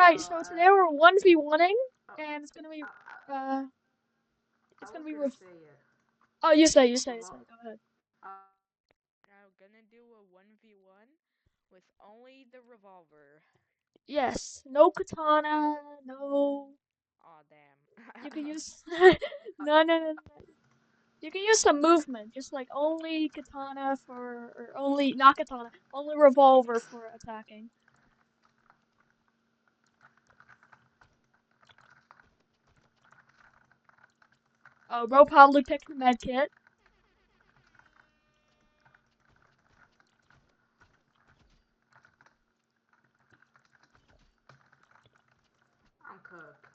Alright, so today we're 1v1ing, uh, and it's gonna be, I, uh, I it's gonna was be, gonna say it. oh, you say, Revol- go ahead. uh, Now gonna do a 1v1 with only the revolver. Yes, no katana, no, Aw, you can damn. use, no. You can use some movement, just like only katana or only, not katana, only revolver for attacking. Oh, bro probably picked the med kit. I'm cooked.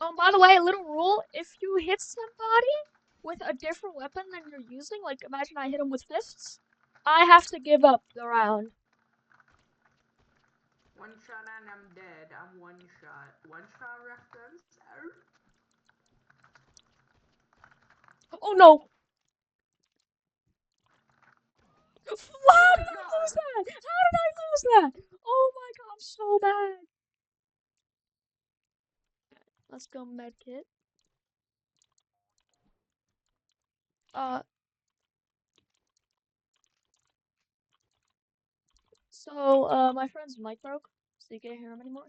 Oh, by the way, a little rule, if you hit somebody with a different weapon than you're using, like imagine I hit him with fists, I have to give up the round. One shot and I'm dead. I'm one shot. One shot reference. Oh no! How Oh my did I lose god! that? How did I lose that? Oh my god, I'm so bad. Let's go medkit. Uh, my friend's mic broke, so you can't hear him anymore.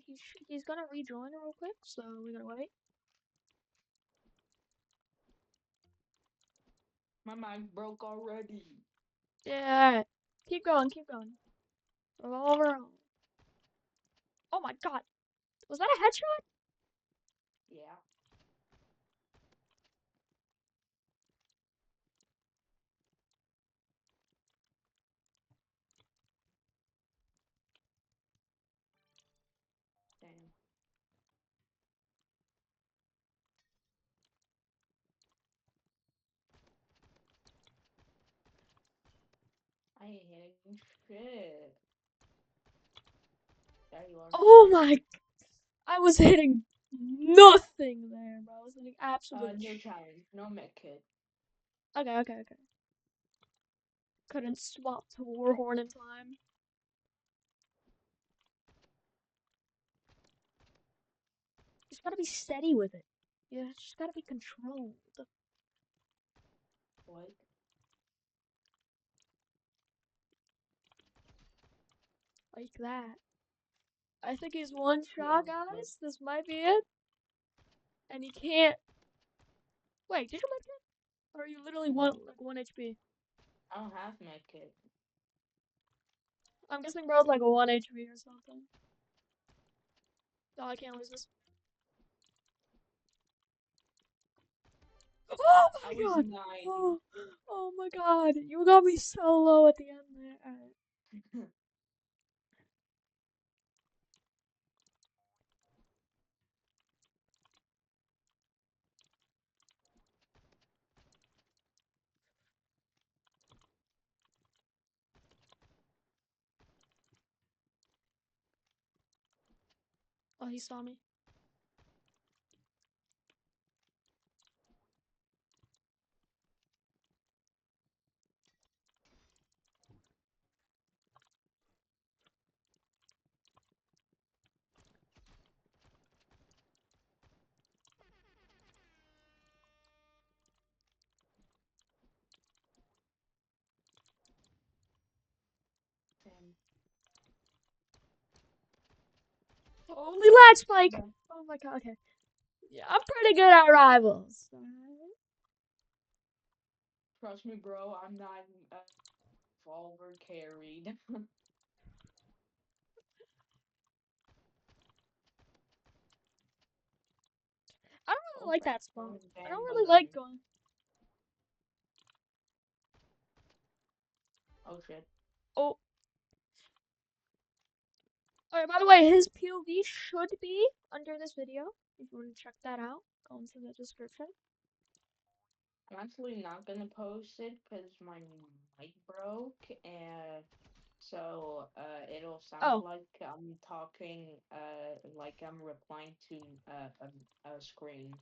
He's gonna rejoin real quick, so we're gonna wait. My mic broke already. Yeah, alright. Keep going, keep going. Revolver on. Oh my god. Was that a headshot? Yeah. Damn. I ain't hitting shit. There you are. Oh my. I was hitting nothing there, bro. I was hitting absolute New challenge. No med kit. Okay. Couldn't swap to Warhorn in time. Just gotta be steady with it. Yeah, just gotta be controlled. What? Like that. I think he's one Yeah. shot, guys. This might be it. And he can't. Wait, did you make it? Or are you literally No. like 1 HP? I don't have med kit. I'm guessing bro's like a 1 HP or something. Oh, I can't lose this. Oh I my was god! 9. Oh, oh my god! You got me so low at the end there. Alright. Oh, he saw me. Damn. Holy lag spike! Yeah. Oh my god, okay. Yeah, I'm pretty good at rivals. Trust me, bro. I'm not revolver carried. I don't really Oh, like that spot. those I don't damn really like balloons. going. Oh shit. Oh, alright, by the way, his POV should be under this video. If you want to check that out, go into the description. I'm actually not gonna post it because my mic broke, and so it'll sound Oh, like I'm talking, like I'm replying to a screen.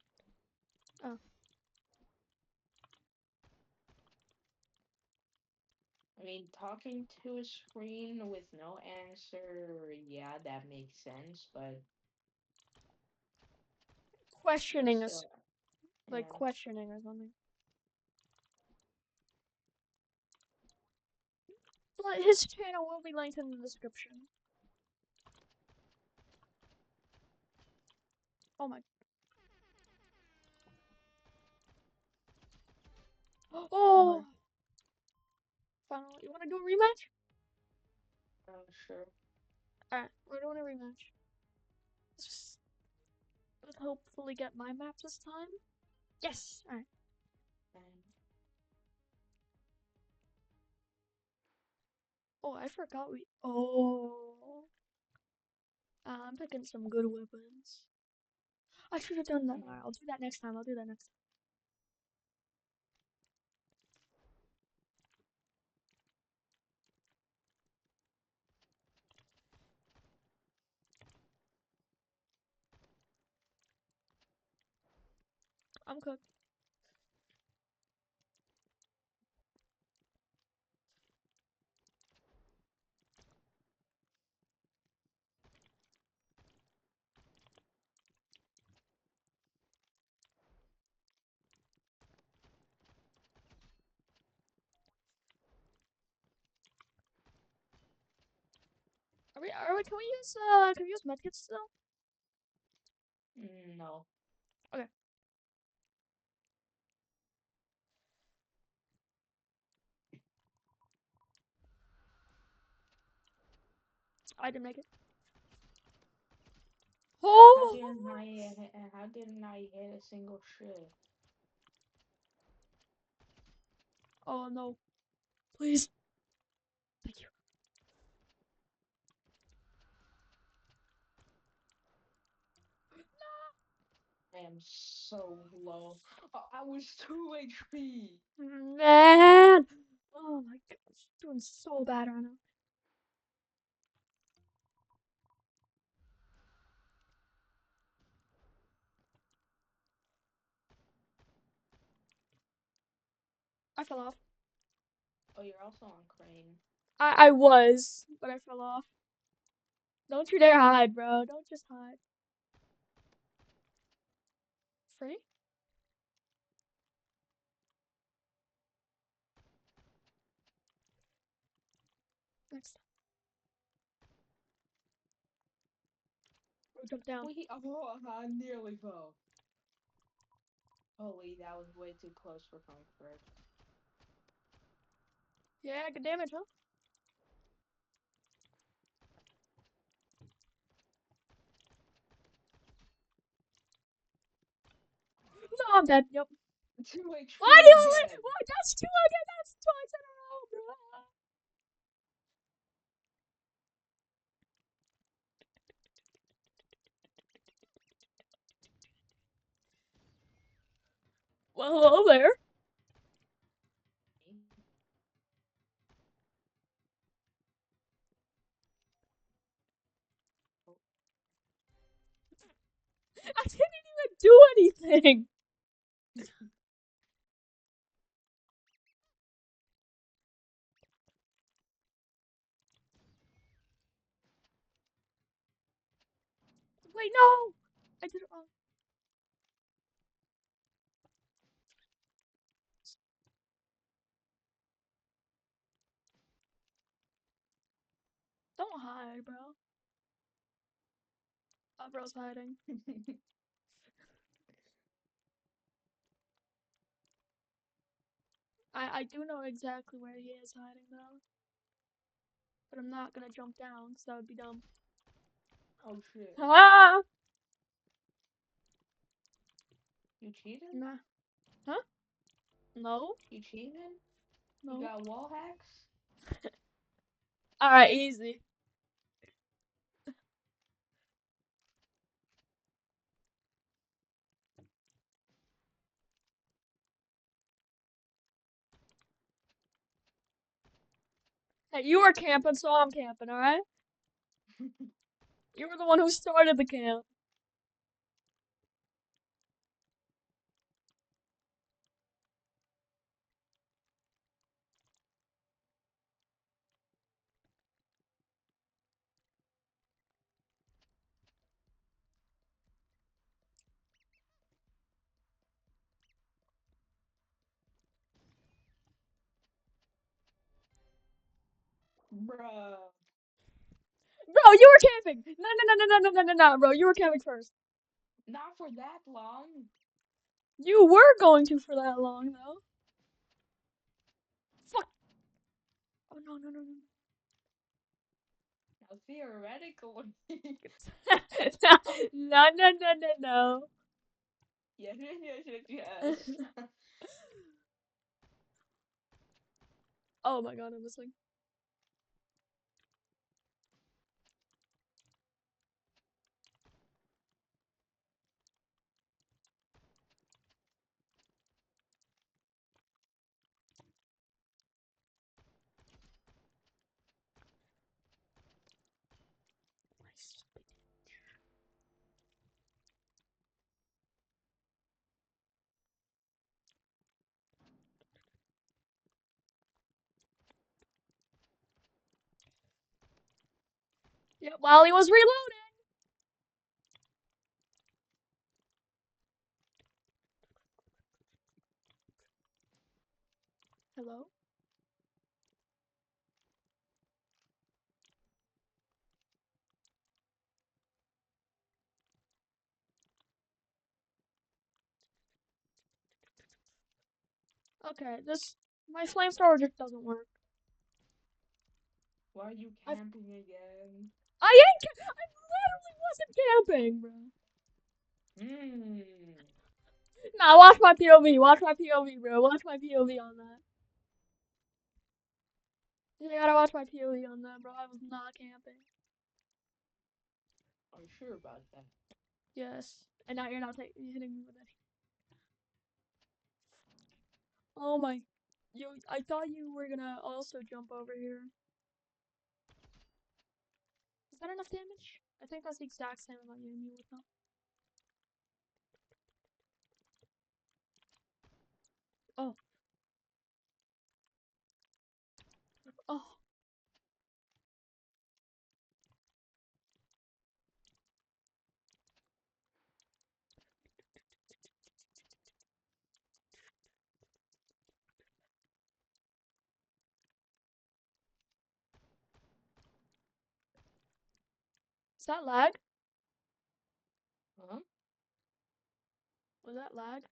oh. I mean, talking to a screen with no answer, yeah, that makes sense, but Questioning us, still, like yeah. questioning or something. But his channel will be linked in the description. Oh my. Oh! Okay. Finally, you wanna do a rematch? Sure. Alright, we're doing a rematch. Let's hopefully get my map this time. Yes! Alright. And Oh, I forgot we. Oh. I'm picking some good weapons. I should have done that. Alright, I'll do that next time. I'll do that next time. I'm cooked. Can we use medkits still? no. Okay. I didn't make it. How Oh! didn't how didn't I hit a single shit? Oh no. Please. Thank you. I am so low. I was 2 HP. Man! Oh my gosh. Doing so bad right now. I fell off. Oh, you're also on Crane. I was, but I fell off. Don't you dare hide, bro. Don't just hide. Free? Next time. Or jump down. Wait, oh, I nearly fell. Holy, that was way too close for comfort. Yeah, good damage, huh? No, I'm dead. Yep. 2 Why HP do you again. like? Why? That's two again. That's twice in a row, bro. Well, hello there. I didn't even do anything. Wait, no. I did it wrong. Don't hide, bro. Oh, bro's hiding. I do know exactly where he is hiding though, but I'm not gonna jump down because that would be dumb. Oh shit. Ah! You cheated? Nah. Huh? No. You cheated? You No. got wall hacks? All right, easy. Hey, you were camping, so I'm camping. All right. You were the one who started the camp. Bruh. Bro, you were camping. No, no, no, no, no, no, no, no, no, bro. You were camping first. Not for that long. You were going to for that long though. Fuck. Oh no, no, no, no. Now theoretically. No, no, no, no, no. Yes, yes, yes, yes, yes. Oh my god, I'm missing. Yeah, while he was reloading. Hello? Okay, this my flamethrower just doesn't work. Why are you I camping again? I literally wasn't camping, bro. Hmm. Nah, watch my POV. Watch my POV, bro. Watch my POV on that. You gotta watch my POV on that, bro. I was not camping. Are you sure about that? Yes. And now you're not hitting me with any. Oh my. I thought you were gonna also jump over here. Is that enough damage? I think that's the exact same amount you hit me with now. Oh. Oh. Is that lag? Huh? Was that lag?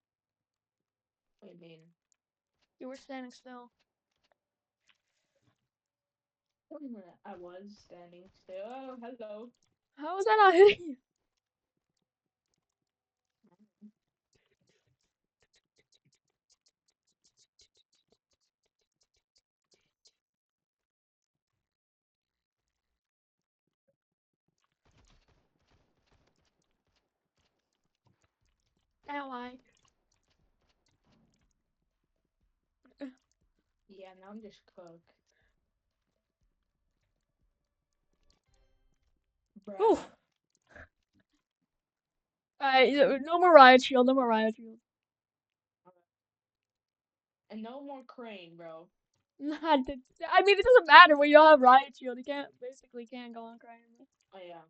What do you mean? You were standing still. I was standing still. Oh, hello. How was that not hitting you? Now I. Yeah, now I'm just cooked. Ooh. Bruh. Alright, no more riot shield, no more riot shield. And no more crane, bro. I mean, it doesn't matter when you don't have riot shield. You can't go on crying. Oh yeah.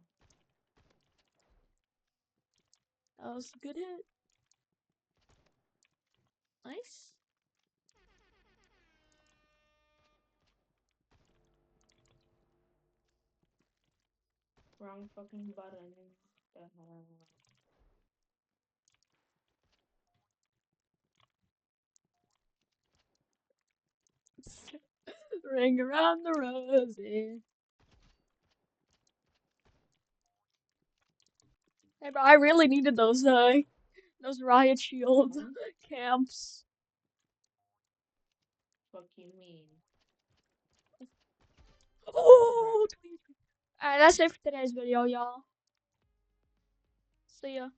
That was a good hit. Nice. Wrong fucking button. The hell? Ring around the rosy. Hey, bro, I really needed those riot shield Huh? camps. Fuck you mean? Bruh. Oh, alright, that's it for today's video, y'all. See ya.